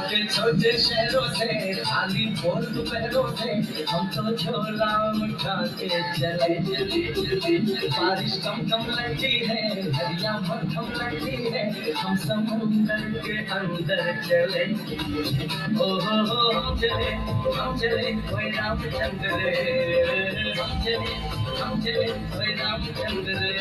के छोटे शहरों से खाली बोल दोपहरों से हम तो झोला उठा के चले चले बारिश कम कम लगती है दरिया मध्यम लगती है हम समुंदर के अंदर चले ओ हो चले हम चले कोई रामचंद्र रे हम चले कोई रामचंद्र रे